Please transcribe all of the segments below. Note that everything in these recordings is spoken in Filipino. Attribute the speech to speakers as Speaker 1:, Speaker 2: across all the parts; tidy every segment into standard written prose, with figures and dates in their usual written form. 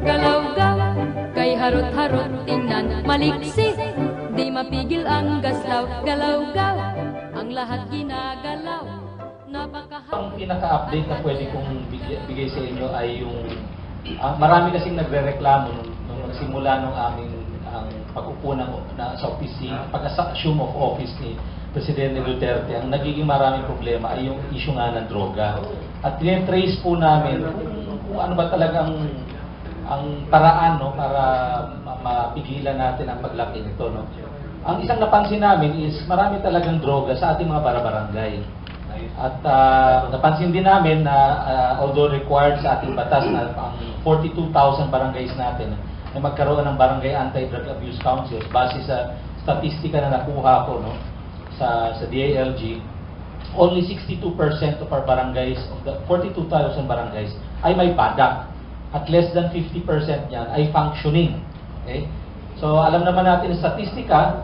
Speaker 1: Galaw-gaw, kay harot-harot tingnan maliksi, di mapigil ang gaslaw. Galaw-gaw, ang lahat ginagalaw.
Speaker 2: Ang pinaka-update na pwede kong bigay sa inyo ay yung marami kasing nagre-reklamo nung nagsimula nung aming ang pag-upo sa office, pag-assume of office ni Presidente Duterte. Ang nagiging maraming problema ay yung issue nga ng droga. At trace po namin kung ano ba talagang ang paraan, no, para mapigilan natin ang paglaki nito, no. Ang isang napansin namin is marami talagang droga sa ating mga barangay. At napansin din namin na although required sa ating batas na ang 42,000 barangays natin na magkaroon ng Barangay Anti-Drug Abuse Councils base sa statistika na nakuha ko, no, sa DILG, only 62% of our barangays, of the 42,000 barangays, ay may badak. At less than 50% niyan ay functioning. Okay? So alam naman natin sa statistika,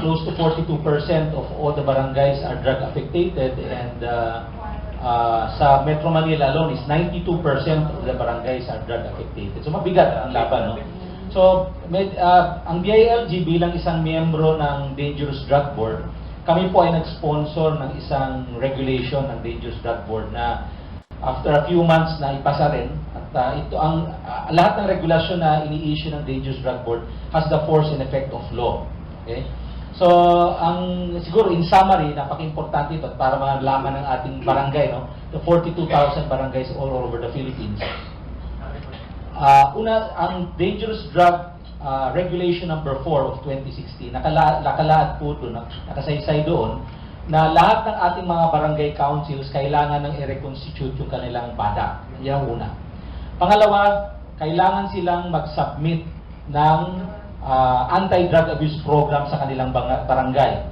Speaker 2: close to 42% of all the barangays are drug affected, and sa Metro Manila alone is 92% of the barangays are drug affected. So mabigat ang laban, no? So ang DILG bilang isang miyembro ng Dangerous Drug Board, kami po ay nag-sponsor ng isang regulation ng Dangerous Drug Board na after a few months na ipasa rin, at ito ang lahat ng regulasyon na ini-issue ng Dangerous Drug Board has the force and effect of law. Okay? So, siguro in summary, napaka-importante ito para malaman ng ating barangay, no? The 42,000 barangays all over the Philippines. Una, ang Dangerous Drug Regulation number 4 of 2016, nakalaad po doon, nakasaysay doon, na lahat ng ating mga barangay councils kailangan ng i-reconstitute yung kanilang badak. Yan ang una. Pangalawa, kailangan silang mag-submit ng anti-drug abuse program sa kanilang barangay.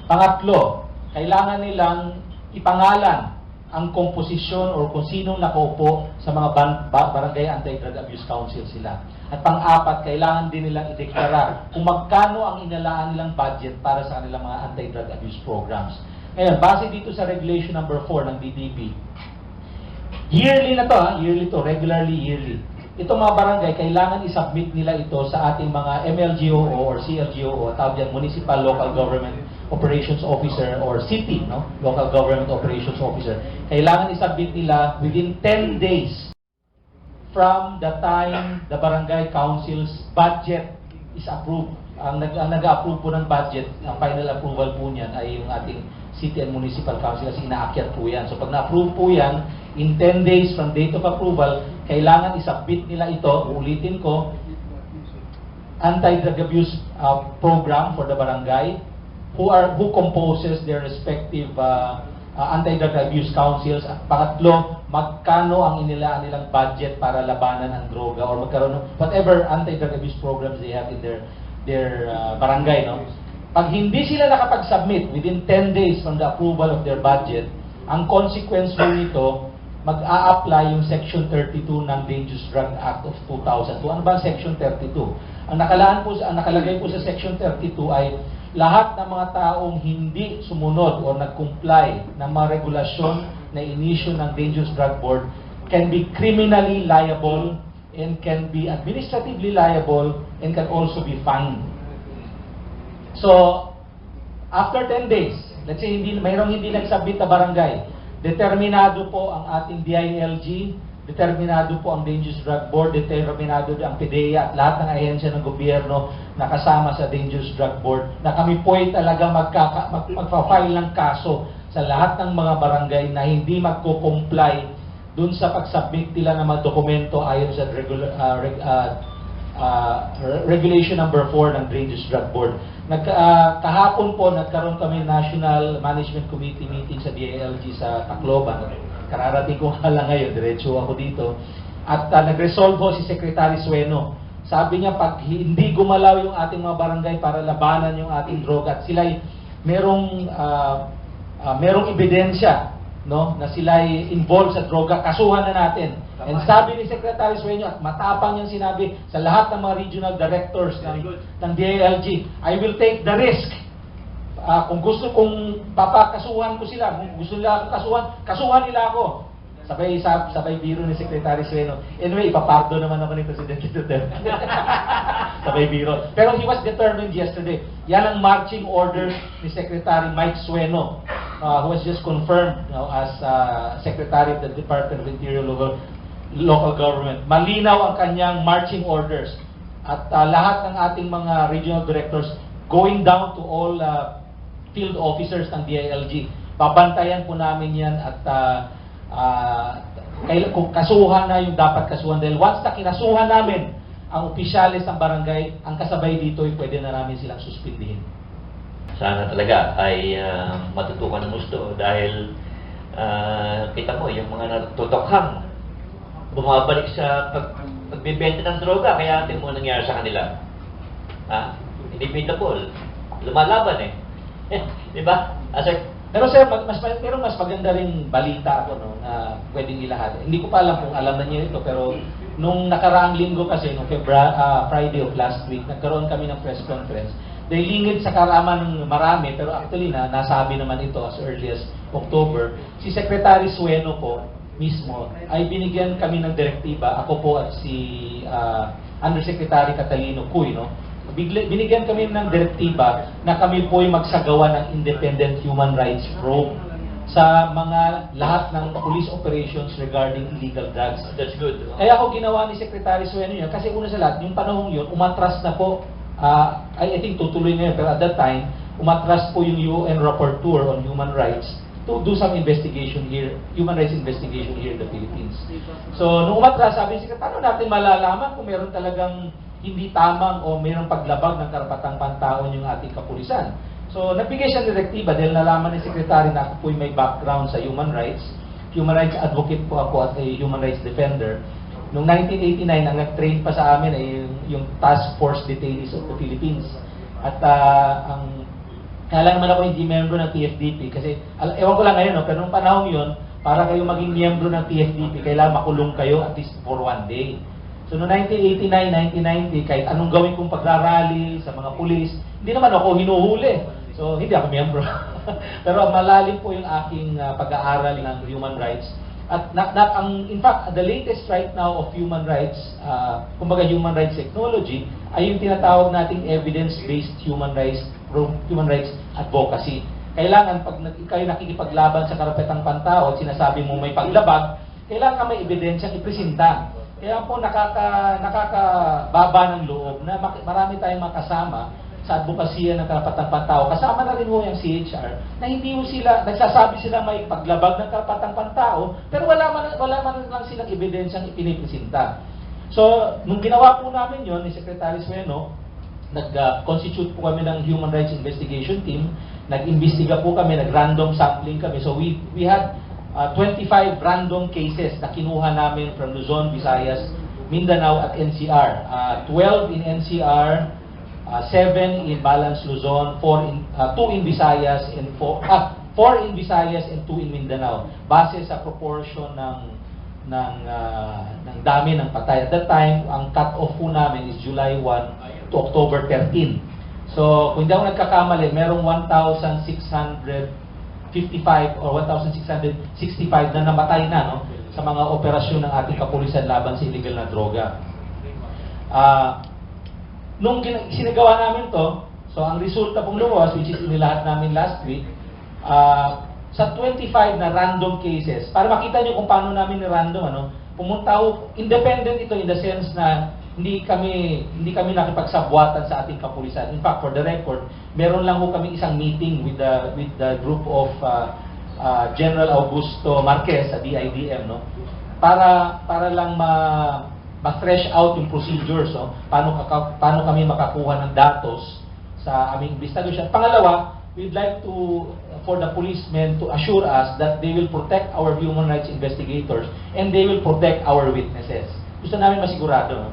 Speaker 2: Pangatlo, kailangan nilang ipangalan ang komposisyon o kung sinong nakaupo sa mga barangay anti-drug abuse council sila. At pang-apat, kailangan din nilang ideklara kung magkano ang inalaan nilang budget para sa kanilang mga anti-drug abuse programs. Ngayon, base dito sa regulation number 4 ng DDB, yearly na to, yearly to, regularly yearly. Itong mga barangay, kailangan i-submit nila ito sa ating mga MLGOO or CLGOO, tawag yan, Municipal Local Government Operations Officer or city, no? Local Government Operations Officer. Kailangan i-submit nila within 10 days from the time the barangay council's budget is approved. Ang nag-approve po ng budget, ang final approval po niyan ay yung ating City and Municipal Council kasi inaakyat po yan. So pag na-approve po yan, in 10 days from date of approval, kailangan isubmit nila ito, ulitin ko, anti-drug abuse program for the barangay, who composes their respective anti-drug abuse councils. At pangatlo, magkano ang inilaan nilang budget para labanan ang droga or magkaroon ng whatever anti-drug abuse programs they have in their barangay, no? Pag hindi sila nakapag-submit within 10 days from the approval of their budget, ang consequence po nito, mag-a-apply yung Section 32 ng Dangerous Drug Act of 2002. Ano ba ang Section 32? Ang nakalagay po sa Section 32 ay lahat ng mga taong hindi sumunod o nag-comply ng mga regulasyon na inisyu ng Dangerous Drug Board can be criminally liable and can be administratively liable and can also be fined. So, after 10 days, let's say mayroong hindi nag-submit na barangay, determinado po ang ating DILG, determinado po ang Dangerous Drug Board, determinado ang PDEA at lahat ng ahensya ng gobyerno na kasama sa Dangerous Drug Board na kami po ay talaga magpa-file ng kaso sa lahat ng mga barangay na hindi magko-comply dun sa pag-submit nila ng mga dokumento ayon sa Regulation number 4 ng Dangerous Drug Board. Kahapon po, nagkaroon kami National Management Committee meeting sa DILG sa Tacloban. Kararating ko nga lang ngayon, diretso ako dito. At nag-resolve po si Secretary Sueno. Sabi niya, pag hindi gumalaw yung ating mga barangay para labanan yung ating droga at sila'y merong ebidensya, no, na sila'y involved sa droga, kasuhan na natin. And sabi ni Secretary Sueño, at matapang niyang sinabi sa lahat ng mga regional directors ng DILG, I will take the risk kung gusto kong papakasuhan ko sila, kung gusto nila akong kasuhan nila ako. Sabay biro ni Secretary Sueno. Anyway, ipapardo naman ako ni Presidente Duterte. Sabay biro. Pero he was determined yesterday. Yan ang marching orders ni Secretary Mike Sueno, who was just confirmed as Secretary of the Department of Interior Local Government. Malinaw ang kanyang marching orders. At lahat ng ating mga regional directors going down to all field officers ng DILG. Babantayan po namin yan at kung kasuhan na yung dapat kasuhan. Dahil once na kinasuhan namin ang opisyalis ng barangay, ang kasabay dito ay pwede na namin silang suspindihin.
Speaker 3: Sana talaga ay matutukan ng gusto dahil kita mo yung mga natutokhang bumabalik sa pagbibenta ng droga, kaya atin mo nangyari sa kanila. Inevitable. Lumalaban di ba?
Speaker 2: Pero sir, mas maganda rin balita ako na pwedeng ilahad. Hindi ko pa alam kung alam na niyo ito, pero nung nakaraang linggo kasi, nung Friday of last week, nagkaroon kami ng press conference. Dahil lingid sa karaman ng marami, pero actually nasabi naman ito as early as October, si Secretary Sueno po mismo ay binigyan kami ng direktiba, ako po at si Undersecretary Catalino Cuy, binigyan kami ng direktiba na kami po ay magsagawa ng independent human rights probe sa mga lahat ng police operations regarding illegal drugs.
Speaker 3: That's good.
Speaker 2: Kaya ako ginawa ni Secretary Sueno yun, kasi una sa lahat, yung panahong yun, umatras na po, I think tutuloy na yun, pero at that time, umatras po yung UN Rapporteur on Human Rights to do some investigation here, human rights investigation here in the Philippines. So, nung umatras, sabi niya, paano natin malalaman kung meron talagang hindi tamang o mayroong paglabag ng karapatang pantaon yung ating kapulisan. So, nagbigay siya ng direktiba dahil nalaman ni Secretary na ako po'y may background sa human rights. Human rights advocate po ako at a human rights defender. Noong 1989, ang nag-train pa sa amin ay yung Task Force Detainees of the Philippines. At kaya naman ako hindi membro ng TFDP kasi, ewan ko lang ngayon, pero noong panahon yun, para kayo maging miyembro ng TFDP, kailangan makulong kayo at least for 1 day. So, noong 1989, 1990, kahit anong gawin kong pagrarally sa mga pulis, hindi naman ako hinuhuli. So, hindi ako miyembro. Pero malalim po yung aking pag-aaral ng human rights. At in fact, the latest right now of human rights, kumbaga human rights technology, ay yung tinatawag nating evidence-based human rights advocacy. Kailangan, pag kayo nakikipaglaban sa karapatang pantao at sinasabi mo may paglabag, kailangan may ebidensyang ipresenta. Kaya po nakakababa ng loob na marami tayong makasama sa advokasya ng karapatang pantao. Kasama na rin ho yung CHR na hindi ho sila, nagsasabi sila may paglabag ng karapatang pantao, pero wala man lang silang ebidensyang ipinipresenta. So, nung ginawa po namin yon ni Secretary Sueno, nag-constitute po kami ng Human Rights Investigation Team, nag-imbestiga po kami, nag-random sampling kami. So, we had 25 random cases na kinuha namin from Luzon, Visayas, Mindanao at NCR. 12 in NCR, 7 in Balance Luzon, 2 in Visayas, and 4 in Visayas and 2 in Mindanao. Base sa proportion ng dami ng patay. At that time, ang cut-off po namin is July 1 to October 13. So, kung hindi ako nagkakamali, merong 1,655 or 1,665 na namatay na sa mga operasyon ng ating kapulisan laban sa illegal na droga. Nung sinagawa namin to, so ang resulta pong lumabas, which is inilahat namin last week, sa 25 na random cases, para makita nyo kung paano namin ni-random, pumunta ho, independent ito in the sense na hindi kami nakipagsabwatan sa ating kapulisan. In fact, for the record, meron lang ho kami isang meeting with the group of General Augusto Marquez sa DIDM, para lang ma-fresh out yung procedures, paano kami makakuha ng datos sa aming investigation. Pangalawa, we'd like for the policemen to assure us that they will protect our human rights investigators and they will protect our witnesses. Gusto namin masigurado.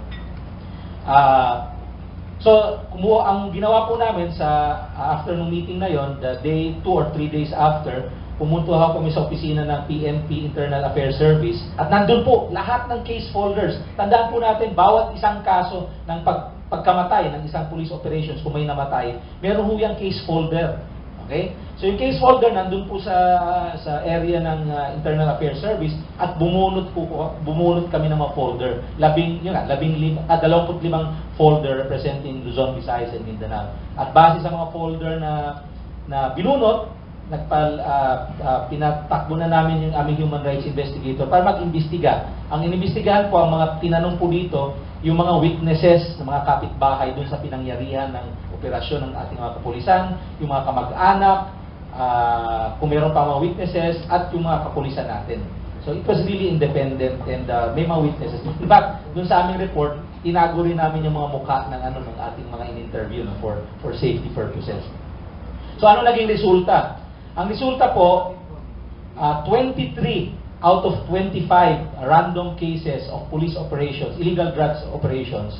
Speaker 2: So, ang ginawa po namin sa afternoon meeting na yon, the day 2 or 3 days after, pumunta kami sa opisina ng PNP Internal Affairs Service at nandun po lahat ng case folders. Tandaan po natin, bawat isang kaso ng pagkamatay ng isang police operations kung may namatay, meron ho yung case folder. Okay? So yung case folder nandun po sa area ng Internal Affairs Service at bumunot kami ng mga folder. 25 folder representing Luzon, Visayas, and Mindanao. At base sa mga folder na binunot, pinatakbo na namin yung aming human rights investigator para mag-imbestiga. Ang inimbestigahan po, ang mga tinanong po dito, yung mga witnesses ng mga kapitbahay doon sa pinangyarihan ng operasyon ng ating mga kapulisan, yung mga kamag-anak, kung meron pa mga witnesses, at yung mga kapulisan natin. So it was really independent and may mga witnesses. In fact, doon sa aming report, tinago rin namin yung mga mukha ng ating mga in-interview for safety purposes. So ano naging resulta? Ang resulta po, 23 out of 25 random cases of police operations, illegal drugs operations,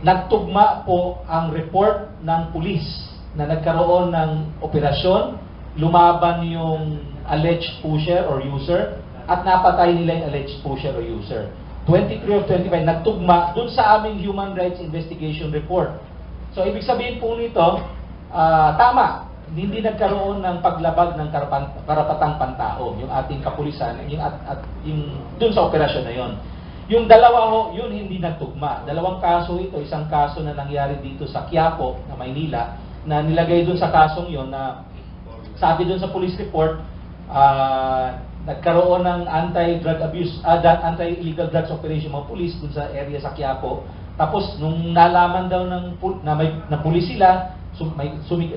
Speaker 2: nagtugma po ang report ng pulis na nagkaroon ng operasyon, lumaban yung alleged pusher or user, at napatay nila yung alleged pusher or user. 23 of 25 nagtugma dun sa aming human rights investigation report. So ibig sabihin po nito, tama, hindi nagkaroon ng paglabag ng karapatang pantao yung ating kapulisan yung dun sa operasyon na yon. Yung dalawa ho, yun hindi nagtugma. Dalawang kaso ito, isang kaso na nangyari dito sa Quiapo, na Maynila, na nilagay dun sa kasong yon na sabi dun sa police report, nagkaroon ng anti-drug abuse, anti-illegal drugs operation mga police dun sa area sa Quiapo. Tapos nung nalaman daw na pulis sila,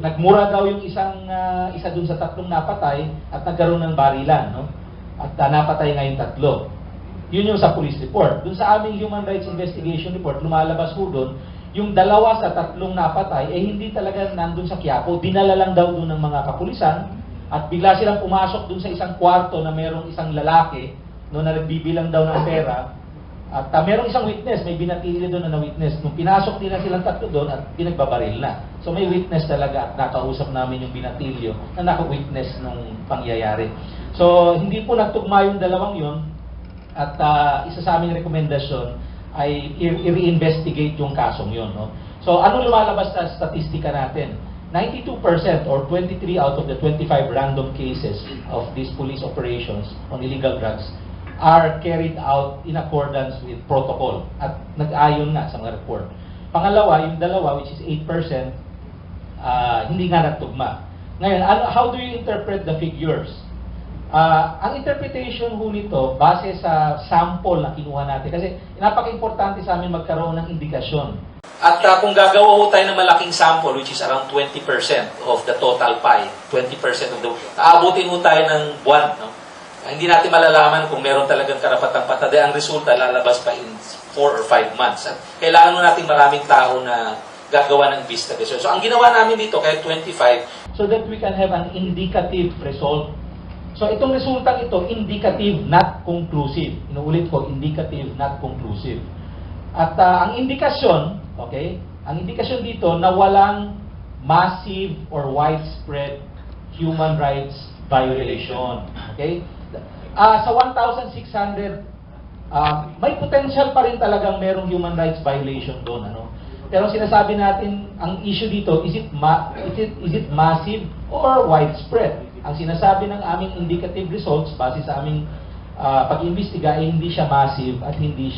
Speaker 2: nagmura daw yung isa dun sa tatlong napatay at nagkaroon ng barilan, no? At napatay nga yung tatlo. Yun yung sa police report. Dun sa aming human rights investigation report, lumalabas po dun, yung dalawa sa tatlong napatay, hindi talaga nandun sa Quiapo. Dinala lang daw dun ng mga kapulisan at bigla silang pumasok dun sa isang kwarto na merong isang lalaki, no, na nagbibilang daw ng pera. At merong isang witness, may binatili doon na witness. Nung pinasok nila silang tatlo doon at pinagbabaril na. So may witness talaga at nakausap namin yung binatilyo na naka-witness nung pangyayari. So hindi po nagtugma yung dalawang yun at isa sa aming rekomendasyon ay i-reinvestigate yung kasong yun. No? So ano lumalabas sa statistika natin? 92% or 23 out of the 25 random cases of these police operations on illegal drugs are carried out in accordance with protocol at nag-ayon nga sa mga report. Pangalawa, yung dalawa, which is 8%, hindi nga nagtugma. Ngayon, how do you interpret the figures? Ang interpretation ho nito, base sa sample na kinuha natin, kasi napaka-importante sa amin magkaroon ng indikasyon. At kung gagawa ho tayo ng malaking sample, which is around 20% of the total pie, 20% of the... Aabutin ho tayo ng buwan, no? Hindi natin malalaman kung meron talagang karapatang patade. Ang resulta lalabas pa in 4 or 5 months. At kailangan natin maraming tao na gagawa ng investigation. So ang ginawa namin dito, kahit 25, so that we can have an indicative result. So itong resultang ito, indicative, not conclusive. Inuulit ko, indicative, not conclusive. At ang indikasyon, okay, ang indikasyon dito na walang massive or widespread human rights violation. Okay? Sa 1,600, may potential pa rin talagang merong human rights violation doon. Ano? Pero sinasabi natin, ang issue dito, is it massive or widespread? Ang sinasabi ng aming indicative results, base sa aming pag-imbestiga, ay hindi siya massive at hindi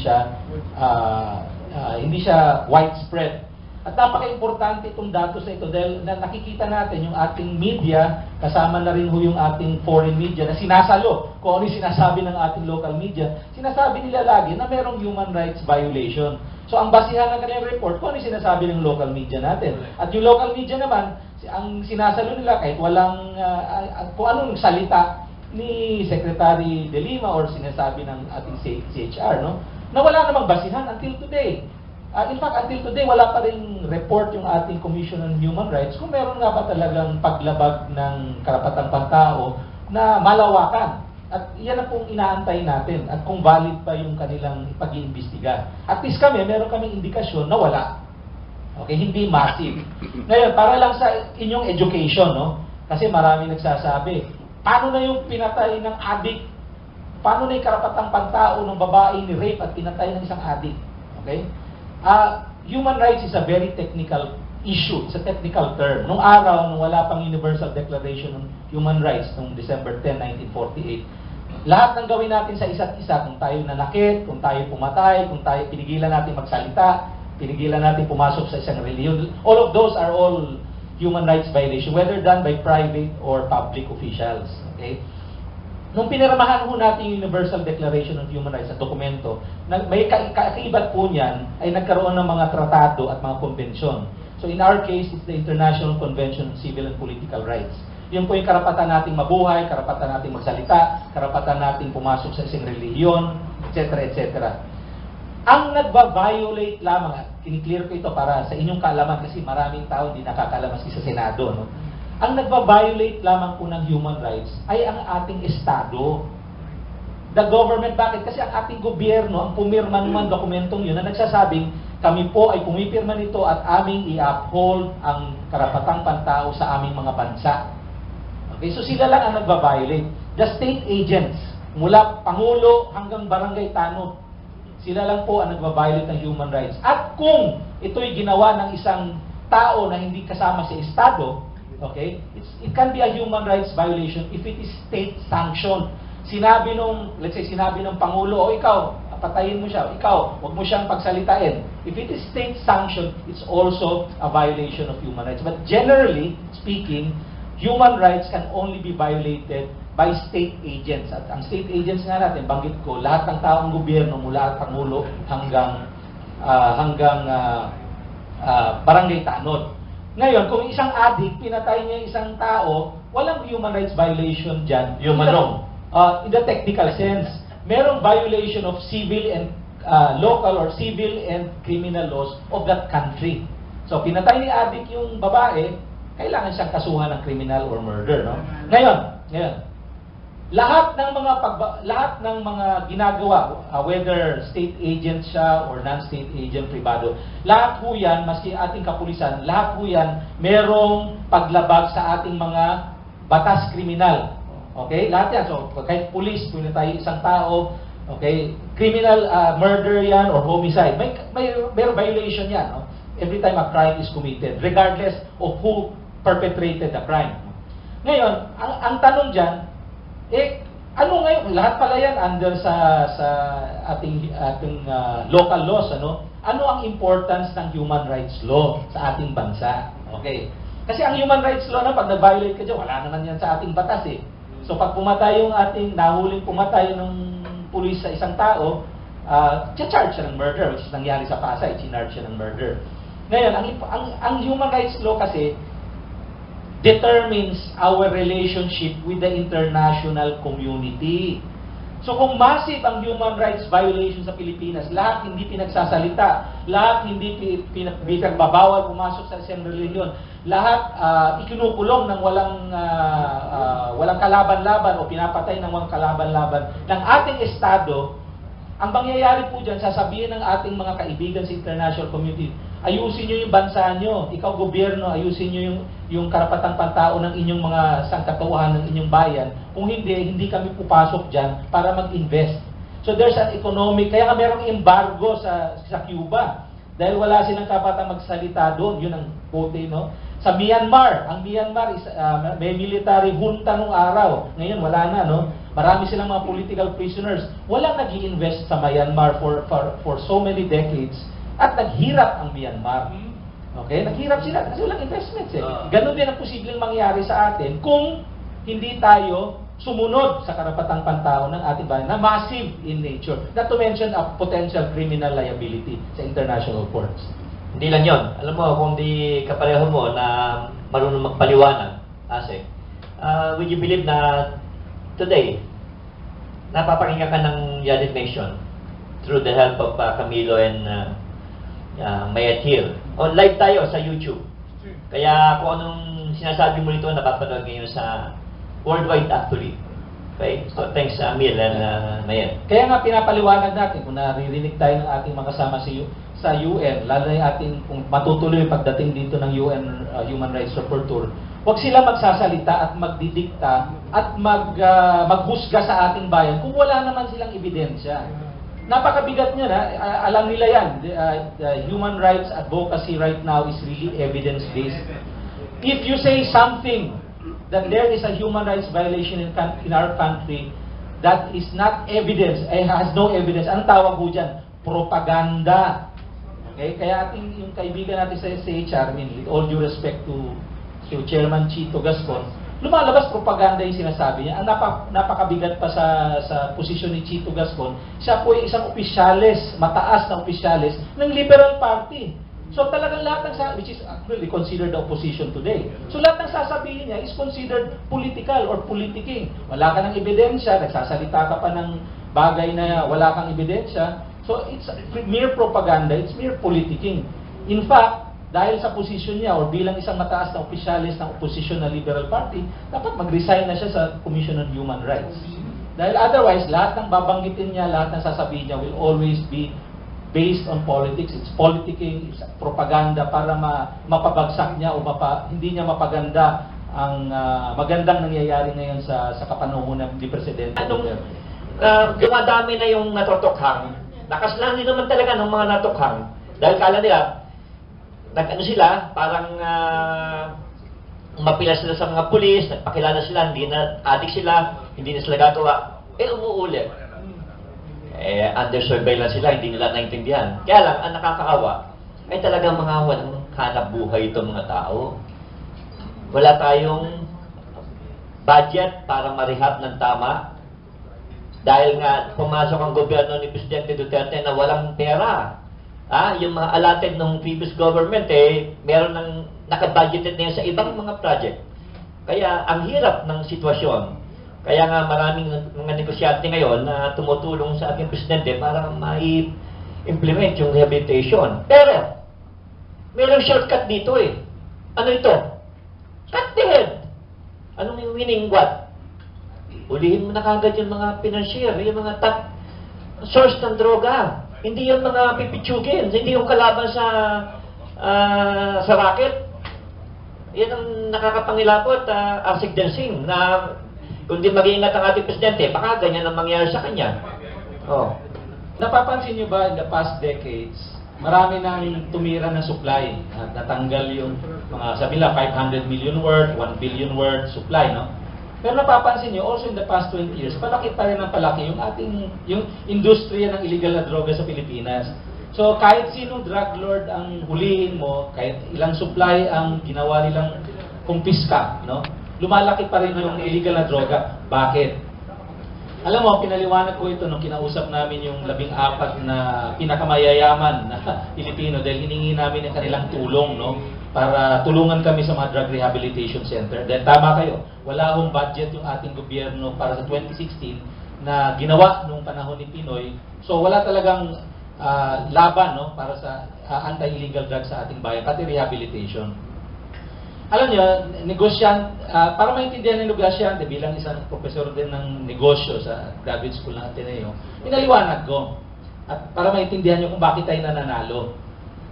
Speaker 2: siya widespread. At napaka-importante itong datos na ito dahil nakikita natin yung ating media, kasama na rin ho yung ating foreign media na sinasalo kung ano yung sinasabi ng ating local media. Sinasabi nila lagi na merong human rights violation. So ang basihan ng kanilang report, kung ano yung sinasabi ng local media natin. At yung local media naman, ang sinasalo nila kahit walang, kung anong salita ni Secretary De Lima or sinasabi ng ating CHR, no? Na wala namang basihan until today. In fact, until today, wala pa rin report yung ating Commission on Human Rights kung meron nga ba talagang paglabag ng karapatang pantao na malawakan. At yan ang pong inaantay natin at kung valid pa yung kanilang pag-iimbestiga. At least kami, meron kaming indikasyon na wala. Okay, hindi massive. Ngayon, para lang sa inyong education, no? Kasi marami nagsasabi, paano na yung pinatay ng adik? Paano na yung karapatang pantao ng babae ni rape at pinatay ng isang adik? Okay? Human rights is a very technical issue. It's a technical term. Nung araw, nung wala pang Universal Declaration of Human Rights, noong December 10, 1948, lahat ng gawin natin sa isa't isa, kung tayo nanakit, kung tayo pumatay, kung tayo pinigilan natin magsalita, pinigilan natin pumasok sa isang reliyon, all of those are all human rights violation, whether done by private or public officials. Okay? Nung piniramahan ho natin yung Universal Declaration of Human Rights sa dokumento, may kaibat po niyan ay nagkaroon ng mga tratado at mga konbensyon. So in our case, it's the International Convention on Civil and Political Rights. Yun po yung karapatan nating mabuhay, karapatan nating magsalita, karapatan nating pumasok sa isang relihiyon, etc. etc. Ang nagba-violate lamang, kiniklear ko ito para sa inyong kaalaman kasi maraming tao hindi nakakaalam maski sa Senado, no? Ang nagba-violate lamang po ng human rights ay ang ating Estado. The government, bakit? Kasi ang ating gobyerno, ang pumirma naman dokumentong yun na nagsasabing kami po ay pumipirma nito at aming i-uphold ang karapatang pantao sa aming mga bansa. Okay, so sila lang ang nagba-violate. The state agents, mula Pangulo hanggang Barangay Tanod, sila lang po ang nagba-violate ng human rights. At kung ito'y ginawa ng isang tao na hindi kasama sa Estado, okay, it can be a human rights violation if it is state sanctioned. Sinabi nung, let's say, sinabi ng Pangulo, o ikaw, patayin mo siya, ikaw, huwag mo siyang pagsalitain. If it is state sanctioned, it's also a violation of human rights. But generally speaking, human rights can only be violated by state agents. At ang state agents nga natin, banggit ko, lahat ng taong gobyerno mula Pangulo hanggang Barangay Tanod. Ngayon, kung isang adik, pinatay niya isang tao, walang human rights violation dyan.
Speaker 3: Human wrong.
Speaker 2: In the technical sense, merong violation of civil and local or civil and criminal laws of that country. So, pinatay ni adik yung babae, kailangan siyang kasuhan ng criminal or murder, no? Ngayon, lahat ng mga ginagawa, whether state agent siya or non-state agent privado, lahat ho yan, maski ating kapulisan, lahat ho yan merong paglabag sa ating mga batas kriminal. Okay? Lahat yan. So, kahit pulis, pinatay isang tao, okay, criminal murder yan or homicide, may violation yan, no? Every time a crime is committed, regardless of who perpetrated the crime. Ngayon, ang tanong dyan, ano ngayon, lahat pala yan under sa ating local laws, ano? Ano ang importance ng human rights law sa ating bansa? Okay. Kasi ang human rights law na pag nag-violate ka dyan, wala naman yan sa ating batas eh. So pag pumatay yung ating nahuling pumatay ng pulis sa isang tao, charge siya ng murder, which is nangyari sa Pasay, charge siya ng murder. Ngayon, ang human rights law kasi determines our relationship with the international community. So kung massive ang human rights violation sa Pilipinas, lahat hindi pinagsasalita, lahat hindi pinagbabawal pumasok sa isang relihiyon, lahat ikinukulong ng walang kalaban-laban o pinapatay ng walang kalaban-laban ng ating Estado, ang mangyayari po dyan, sasabihin ng ating mga kaibigan sa international community, ayusin nyo yung bansa nyo, ikaw gobyerno, ayusin nyo yung karapatang pantao ng inyong mga sangkatauhan ng inyong bayan. Kung hindi kami pupasok dyan para mag-invest. So there's an economic, kaya nga merong embargo sa Cuba. Dahil wala silang karapatang magsalita doon, yun ang quote, no? Sa Myanmar, ang Myanmar is, may military junta nung araw. Ngayon wala na, no? Marami silang mga political prisoners. Walang nag-i-invest sa Myanmar for so many decades. At naghirap ang Myanmar. Okay? Naghirap sila kasi walang investments eh. Ganon din ang posibleng mangyari sa atin kung hindi tayo sumunod sa karapatang pantao ng ating bayan na massive in nature. Not to mention a potential criminal liability sa international courts.
Speaker 3: Hindi lang yon. Alam mo, kung di kapareho mo na marunong magpaliwanag, Asek, would you believe na today, napapakinggan ka ng United Nations through the help of Camilo and Mayatir. On live tayo sa YouTube. Kaya kung anong sinasabi mo nito, napapanood ngayon sa worldwide actually. Okay? So thanks Mil and Mayat.
Speaker 2: Kaya nga pinapaliwanag natin kung naririnig tayo ng ating mga kasama sa UN, lalo na yung ating kung matutuloy pagdating dito ng UN Human Rights Rapporteur, huwag sila magsasalita at magdidikta at maghusga sa ating bayan kung wala naman silang ebidensya. napakabigat niya na, alam nila yan. The human rights advocacy right now is really evidence-based. If you say something that there is a human rights violation in our country that is not evidence, has no evidence, anong tawag po dyan? Propaganda. Okay? Kaya ating yung kaibigan natin sa SHR, with all due respect to Chairman Chito Gascon, lumalabas propaganda yung sinasabi niya. Ang napakabigat pa sa posisyon ni Chito Gascon, siya po ay isang opisyales, mataas na opisyales ng Liberal Party. So talagang lahat ng which is actually considered the opposition today. So lahat ng sasabihin niya is considered political or politicking. Wala ka ng ebidensya, nagsasalita ka pa ng bagay na wala kang ebidensya. So it's mere propaganda, it's mere politicking. In fact, dahil sa posisyon niya or bilang isang mataas na opisyalis ng opposition na Liberal Party, dapat mag-resign na siya sa Commission on Human Rights. Dahil otherwise, lahat ng babanggitin niya, lahat ng sasabihin niya will always be based on politics. It's politicking, it's propaganda para mapabagsak niya o hindi niya mapaganda ang magandang nangyayari ngayon sa kapanahon ni Presidente Duterte.
Speaker 3: Dumadami na yung natutokhang. Nakaslan din naman talaga ng mga natutokhang. Dahil kala nila, nag-ano sila, parang mapila sila sa mga pulis, nagpakilala sila, hindi na adik sila, hindi na sila gagawa. Umuulit. Under surveillance sila, hindi nila naintindihan. Kaya lang, ang nakakaawa, ay talagang mga walang hanap buhay itong mga tao. Wala tayong budget para marehab ng tama. Dahil nga, pumasok ang gobyerno ni Presidente Duterte na walang pera. Yung mga allotted ng previous government, meron ng nakabudgeted na yan sa ibang mga project. Kaya, ang hirap ng sitwasyon. Kaya nga maraming mga negosyante ngayon na tumutulong sa ating presidente para ma-implement yung rehabilitation. Pero, mayroong shortcut dito Ano ito? Cut the head! Anong yung winning what? Ulihin mo na kagad yung mga financier, yung mga top source ng droga. Hindi yung mga pipitsugin, hindi yung kalaban sa racket. Yan ang nakakapangilapot, Asik Delsing, na kung di mag-iingat ang ating presidente, baka ganyan ang mangyari sa kanya.
Speaker 2: Napapansin niyo ba in the past decades, marami nang tumira ng supply at natanggal yung mga, sabi nila, 500 million worth, 1 billion worth supply, no? Pero napapansin niyo, also in the past 20 years, palaki pa rin ng palaki yung industriya ng illegal na droga sa Pilipinas. So kahit sinong drug lord ang hulihin mo, kahit ilang supply ang ginawa nilang kumpiska, no? Lumalaki pa rin yung illegal na droga. Bakit? Alam mo, pinaliwanag ko ito nung kinausap namin yung 14 na pinakamayayaman na Pilipino dahil hiningi namin yung kanilang tulong, no? Para tulungan kami sa mga drug rehabilitation center. Dahil tama kayo, wala akong budget yung ating gobyerno para sa 2016 na ginawa nung panahon ni Pinoy. So wala talagang laban, no? Para sa anti-illegal drugs sa ating bayan, pati rehabilitation. Alam niyo, para maintindihan ng negosyante, bilang isang profesor din ng negosyo sa graduate school ng Ateneo, pinaliwanag ko. At para maintindihan niyo kung bakit tayo nananalo.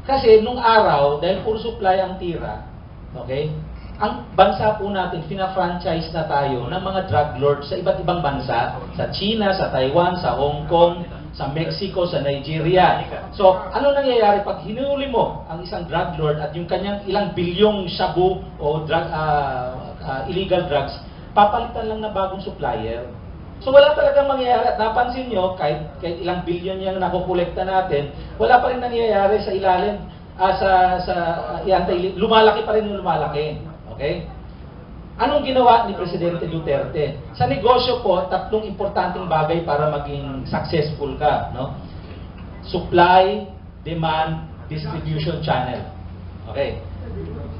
Speaker 2: Kasi nung araw, dahil puro supply ang tira, okay, ang bansa po natin, fina-franchise na tayo ng mga drug lords sa iba't ibang bansa, sa China, sa Taiwan, sa Hong Kong, sa Mexico, sa Nigeria. So, ano nangyayari pag hinuli mo ang isang drug lord at yung kanyang ilang bilyong shabu o illegal drugs, papalitan lang na bagong supplier. So, wala talagang mangyayari. At napansin nyo, kahit ilang bilyon yung nakukolekta natin, wala pa rin nangyayari sa ilalim, lumalaki pa rin yung lumalaki. Okay? Anong ginawa ni Presidente Duterte? Sa negosyo po, 3 importanteng bagay para maging successful ka, no? Supply, demand, distribution channel. Okay.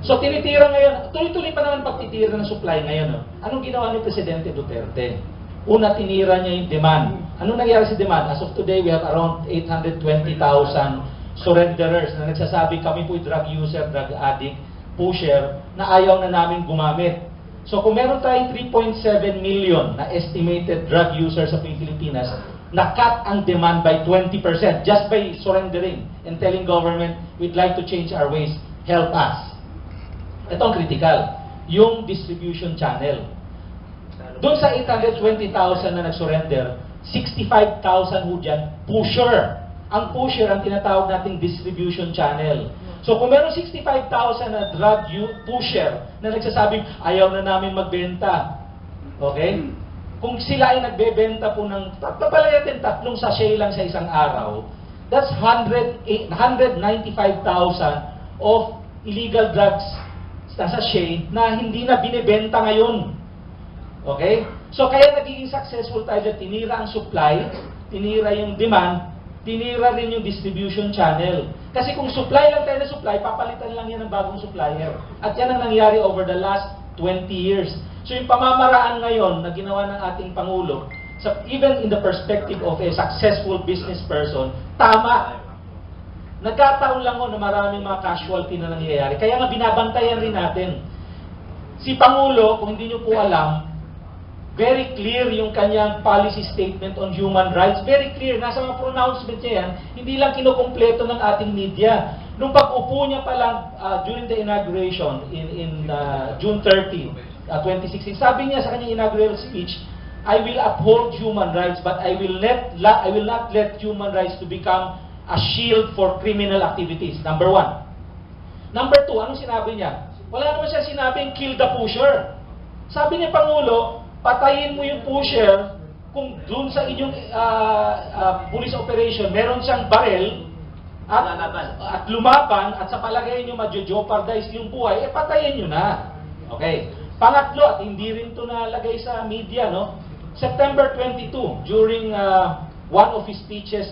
Speaker 2: So tinitira ngayon, tuloy-tuloy pa naman pagtitira ng supply ngayon, no? Anong ginawa ni Presidente Duterte? Una, tinira niya yung demand. Anong nangyari sa demand? As of today, we have around 820,000 surrenderers na nagsasabi kami po drug user, drug addict, pusher, na ayaw na namin gumamit. So kung meron tayong 3.7 million na estimated drug users sa Pilipinas, na-cut ang demand by 20% just by surrendering and telling government, we'd like to change our ways, help us. Ito ang critical. Yung distribution channel. Doon sa 820,000 na nag-surrender, 65,000 ho dyan, pusher. Ang pusher, ang tinatawag nating distribution channel. So kung meron 65,000 na drug pusher na nagsasabing, ayaw na namin magbenta. Okay? Kung sila ay nagbebenta po ng, papalayatin, 3 sachet lang sa isang araw, that's 195,000 of illegal drugs sa sachet na hindi na binibenta ngayon. Okay? So kaya nagiging successful tayo dyan. Tinira ang supply, tinira yung demand, tinira rin yung distribution channel. Kasi kung supply lang tayo na supply, papalitan lang yan ng bagong supplier. At yan ang nangyari over the last 20 years. So yung pamamaraan ngayon na ginawa ng ating Pangulo, even in the perspective of a successful business person, tama. Nagkataon lang ho na maraming mga casualty na nangyayari. Kaya nga binabantayan rin natin. Si Pangulo, kung hindi nyo po alam, very clear yung kanyang policy statement on human rights. Very clear. Nasa mga pronouncement niya yan, hindi lang kinukumpleto ng ating media. Nung pag-upo niya pa lang during the inauguration in June 30, 2016, sabi niya sa kanyang inaugural speech, I will uphold human rights, but I will not let human rights to become a shield for criminal activities. Number 1. Number 2, anong sinabi niya? Wala naman siya sinabing kill the pusher. Sabi ni Pangulo, patayin mo yung pusher kung dun sa inyong police operation meron siyang barel at lumaban at sa palagay nyo ma-jeopardize yung buhay, patayin nyo na. Okay. Pangatlo, at hindi rin to nalagay sa media, no? September 22, during one of his speeches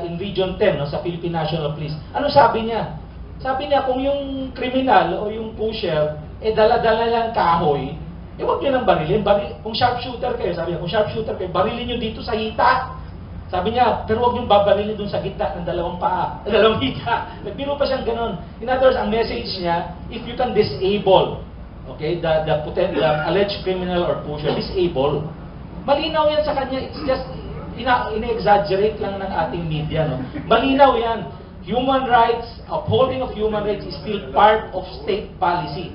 Speaker 2: in Region 10, no, sa Philippine National Police, ano sabi niya? Sabi niya, kung yung kriminal o yung pusher, dala-dala lang kahoy, huwag nyo nang barilin. Kung sharpshooter kayo, sabi niya, kung sharpshooter kayo, barilin nyo dito sa hita. Sabi niya, pero huwag nyo babarilin dun sa gitna ng dalawang hita. Nagbiro pa siyang ganun. In other words, ang message niya, if you can disable, okay, the alleged criminal or pusher, disable. Malinaw yan sa kanya. It's just, ina-exaggerate lang ng ating media. No? Malinaw yan. Human rights, upholding of human rights is still part of state policy.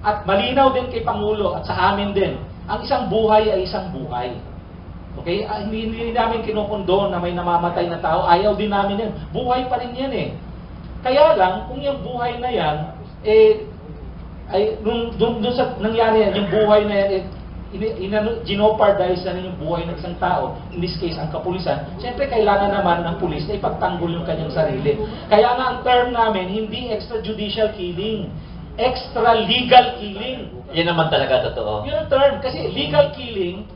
Speaker 2: At malinaw din kay Pangulo at sa amin din, ang isang buhay ay isang buhay. Okay? Hindi namin kinukondon na may namamatay na tao. Ayaw din namin yan. Buhay pa rin yan eh. Kaya lang, kung yung buhay na yan, doon sa nangyari yan, yung buhay na yan, ginopardize na yung buhay ng isang tao, in this case, ang kapulisan, siyempre kailangan naman ng pulis na ipagtanggol yung kanyang sarili. Kaya nga ang term namin, hindi extrajudicial killing, extra-legal killing.
Speaker 3: Yan naman talaga totoo.
Speaker 2: Yun ang term. Kasi legal killing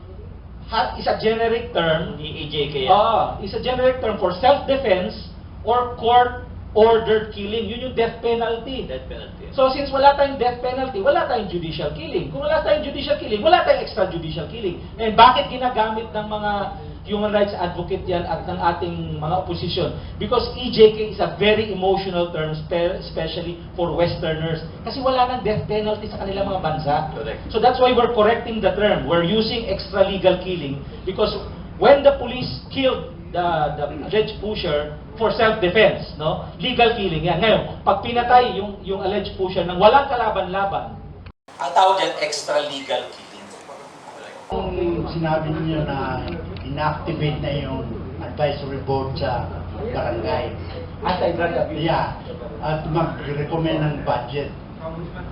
Speaker 2: is a generic term.
Speaker 3: EJK yan.
Speaker 2: Is a generic term for self-defense or court-ordered killing. Yun yung death penalty.
Speaker 3: Death penalty.
Speaker 2: So since wala tayong death penalty, wala tayong judicial killing. Kung wala tayong judicial killing, wala tayong extrajudicial killing. And bakit ginagamit ng mga human rights advocate yan at ng ating mga opposition? Because EJK is a very emotional term, especially for Westerners. Kasi wala nang death penalty sa kanilang mga bansa.
Speaker 3: Correct.
Speaker 2: So that's why we're correcting the term. We're using extra-legal killing because when the police killed the alleged pusher for self-defense, no? Legal killing yan. Ngayon, pag pinatay yung alleged pusher ng walang kalaban-laban, ang tawag dyan, extra-legal killing.
Speaker 4: Kung sinabi niyo na inactivate na yung advisory board sa barangay.
Speaker 2: Anti-drug abuse.
Speaker 4: Yeah. At mag-recommend ng budget.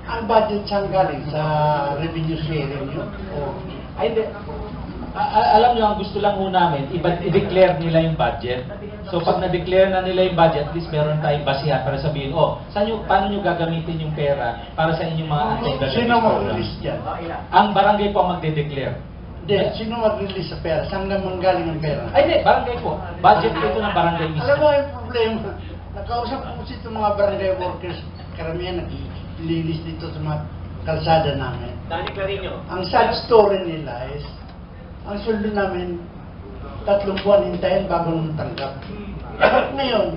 Speaker 4: Ang budget saan galing? Sa revenue sharing yun? O
Speaker 2: Ay, hindi. Alam nyo, ang gusto lang ho namin, i-declare nila yung budget. So, pag na-declare na nila yung budget, at least meron tayong basihan para sabihin, paano nyo gagamitin yung pera para sa inyong mga anti-drug
Speaker 4: sino
Speaker 2: abuse program?
Speaker 4: mag-release dyan?
Speaker 2: Ang barangay po ang magde-declare.
Speaker 4: Hindi, sino mag-release sa pera? Saan naman galing ang pera?
Speaker 2: Ay, hindi, barangay po. Budget po ito ng barangay mismo.
Speaker 4: Alam mo yung problema, nakausap ko si itong mga barangay workers, karamihan naglilinis dito sa mga kalsada namin.
Speaker 3: Dani Carino.
Speaker 4: Ang sad story nila is, ang sweldo namin, 3 buwan hintayin bago nung tanggap. Ngayon,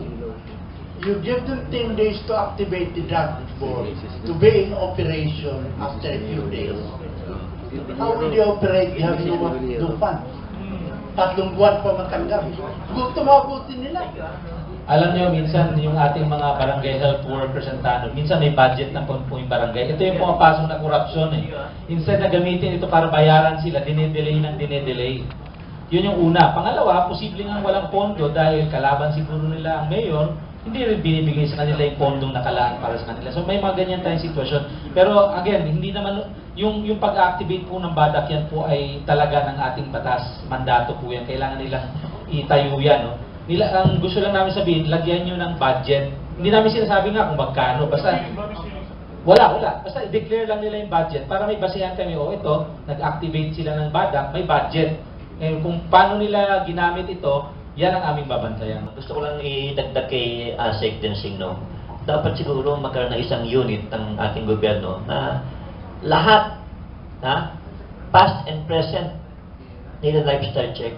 Speaker 4: you give them 10 days to activate the drug board to be in operation after a few days. How will they operate? They have no one to fund. 3 buwan pa matanggap. Gusto mabuti nila.
Speaker 2: Alam niyo, minsan yung ating mga barangay health workers and tanong, minsan may budget na po yung barangay. Ito yung pumapasok na korupsyon eh. Instead na gamitin ito para bayaran sila, dinedelay ng dinedelay. Yun yung una. Pangalawa, posibleng ang walang pondo dahil kalaban siguro nila ang mayor, hindi rin binibigay sa kanila yung pondong nakalaan para sa kanila. So may mga ganyan tayong sitwasyon. Pero again, hindi naman, yung pag-activate po ng BADAC yan po ay talaga ng ating batas. Mandato po yan. Kailangan nilang itayo yan. No? Ang gusto lang namin sabihin, lagyan nyo ng budget. Hindi namin sinasabi nga kung magkano. Basta, wala. Basta i-declare lang nila yung budget para may basehan kami, ito, nag-activate sila ng BADAC, may budget. Ngayon, kung paano nila ginamit ito, yan ang aming babantayan.
Speaker 3: Gusto ko lang idagdag kay Asek Densing, no? Dapat siguro magkaroon ng isang unit ng ating gobyerno na lahat, past and present, nila lifestyle check.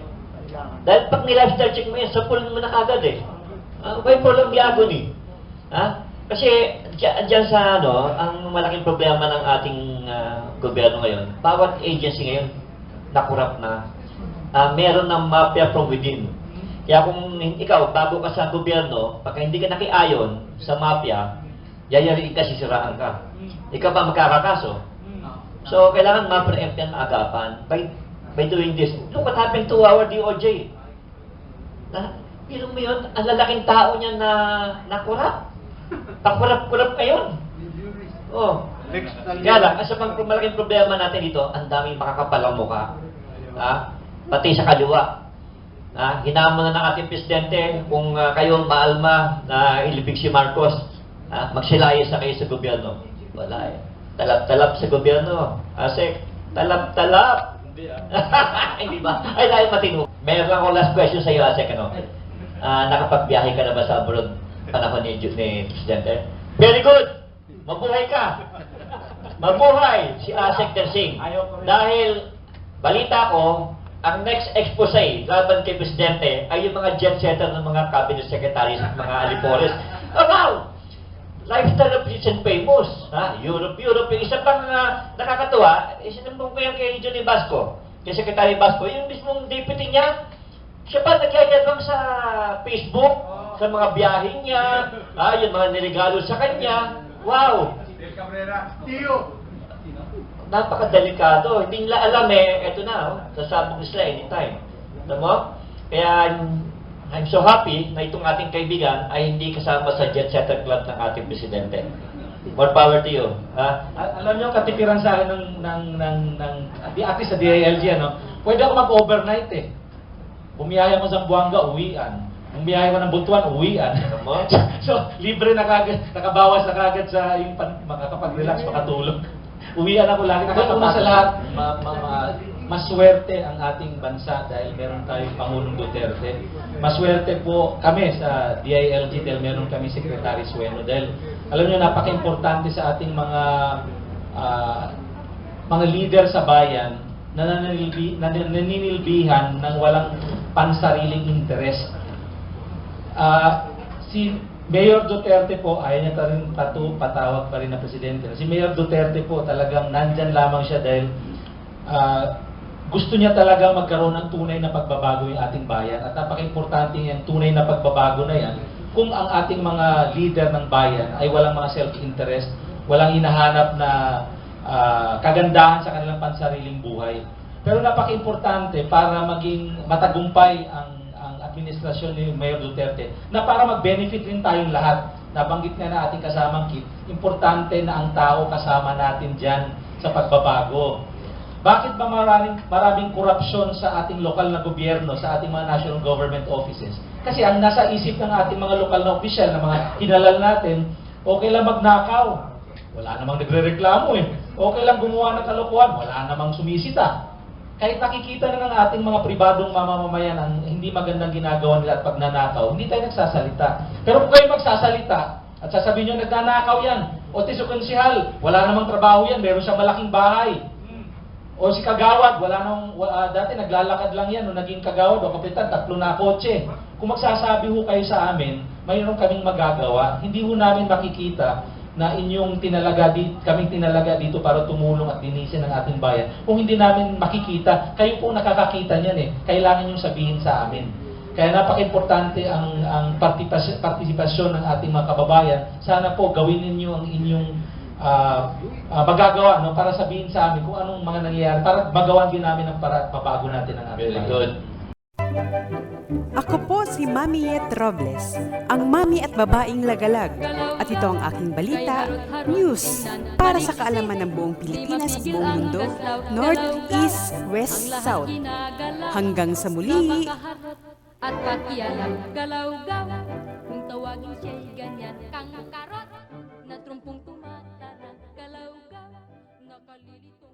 Speaker 3: Dahil pag ni-lifestyle check mo yan, sapulin mo na kagad eh. Why prolong the agony? Kasi dyan sa ang malaking problema ng ating gobyerno ngayon, bawat agency ngayon, nakurap na. Meron ng mafia from within. Kaya kung ikaw, bago ka sa gobyerno, pagka hindi ka nakiayon sa mafia, yayariin ka, sisiraan ka. Ikaw pa magkakakaso. So, kailangan ma-preempt yan agapan by doing this. Look what happened to our DOJ. Pero mo yun, ang lalaking tao niya na nakurap. Pakurap-kurap ngayon. Kaya lang, as malaking problema natin dito, ang daming makakapalang mukha. Pati sa kaliwa. Hinamon na ng ating presidente kung kayo maalma na ilibig si Marcos, magsilayas na kayo sa gobyerno. Wala eh. Talap-talap sa gobyerno. Asek, talap-talap. Hindi ba? Ay, dahil matino. Meron lang ako last question sa iyo, Asek. Nakapagbiyahe ka na ba sa abroad panahon ni Presidente? Very good! Mabuhay ka! Mabuhay si Asek Densing. Dahil, balita ko, ang next expose laban kay Presidente ay yung mga jet setter ng mga cabinet secretaries at mga alipores. Wow! Lifestyle of rich and famous. Europe. Yung isa pang nakakatuwa, isinumbong ko yan kay Johnny Basco, kay Secretary Basco, yung mismong deputy niya, siya pa nagyayabang sa Facebook, sa mga biyaheng niya, yung mga niregalo sa kanya. Wow! Napakadelikado. Hindi nila alam eto na, sasabog sila anytime. Alam mo? Kaya, I'm so happy na itong ating kaibigan ay hindi kasama sa Jet Setter Club ng ating Presidente. More power to you.
Speaker 2: Alam niyo, katipiran sa akin at least sa DILG, pwede ako mag-overnight eh. Bumiyaya mo sa Buanga, uwian. Bumiyaya mo ng Butuan, uwian. So, libre na kagad, nakabawas na kagad sa yung makakapag-relax, makatulog. Uwian ako lagi. Una sa lahat, maswerte ang ating bansa dahil meron tayong Pangulong Duterte. Maswerte po kami sa DILG dahil meron kami Secretary Sueno. Dahil alam niyo, napaka-importante sa ating mga leader sa bayan na naninilbihan ng walang pansariling interest. Si Mayor Duterte po, ayaw niya patawag pa rin na presidente. Si Mayor Duterte po talagang nandyan lamang siya dahil gusto niya talaga magkaroon ng tunay na pagbabago yung ating bayan. At napaka-importante yung tunay na pagbabago na yan kung ang ating mga leader ng bayan ay walang mga self-interest, walang hinahanap na kagandahan sa kanilang pansariling buhay. Pero napaka-importante para maging matagumpay ang administrasyon ni Mayor Duterte na para mag-benefit rin tayong lahat. Nabanggit nga na ating kasamang Kit, importante na ang tao kasama natin dyan sa pagbabago. Bakit ba maraming korupsyon sa ating lokal na gobyerno, sa ating mga national government offices? Kasi ang nasa isip ng ating mga lokal na opisyal, na mga hinalal natin, okay lang magnakaw. Wala namang nagre-reklamo eh. Okay lang gumawa ng kalokohan, wala namang sumisita. Kahit nakikita na ng ating mga pribadong mamamayan ang hindi magandang ginagawa nila at pagnanakaw, hindi tayo nagsasalita. Pero kung kayo magsasalita at sasabihin nyo, nagnanakaw yan, o si konsihal, wala namang trabaho yan, meron siyang malaking bahay. O si kagawad, dati naglalakad lang yan, nung naging kagawad o kapitan, 3 na kotse. Kung magsasabi ho kayo sa amin, mayroon kaming magagawa, hindi ho namin makikita na kaming tinalaga dito para tumulong at linisin ang ating bayan. Kung hindi namin makikita, kayo po nakakakita niyan eh. Kailangan niyong sabihin sa amin. Kaya napaka-importante ang partisipasyon ng ating mga kababayan. Sana po gawin ninyo ang inyong magagawa, no, para sabihin sa amin kung anong mga nangyayari, para magawan din namin ang para pabago natin ang ating
Speaker 3: Very
Speaker 2: bayan.
Speaker 3: good.
Speaker 5: Ako po si Mami Yet Robles, ang mami at babaeng lagalag. At ito ang aking balita, news, para sa kaalaman ng buong Pilipinas, buong mundo, North, East, West, South. Hanggang sa muli!
Speaker 1: At pakialam, galaw-gaw. Kung tawagin siya'y ganyan, kang karot. Na trumpong tumatalang, galaw-gaw. Nakalilito.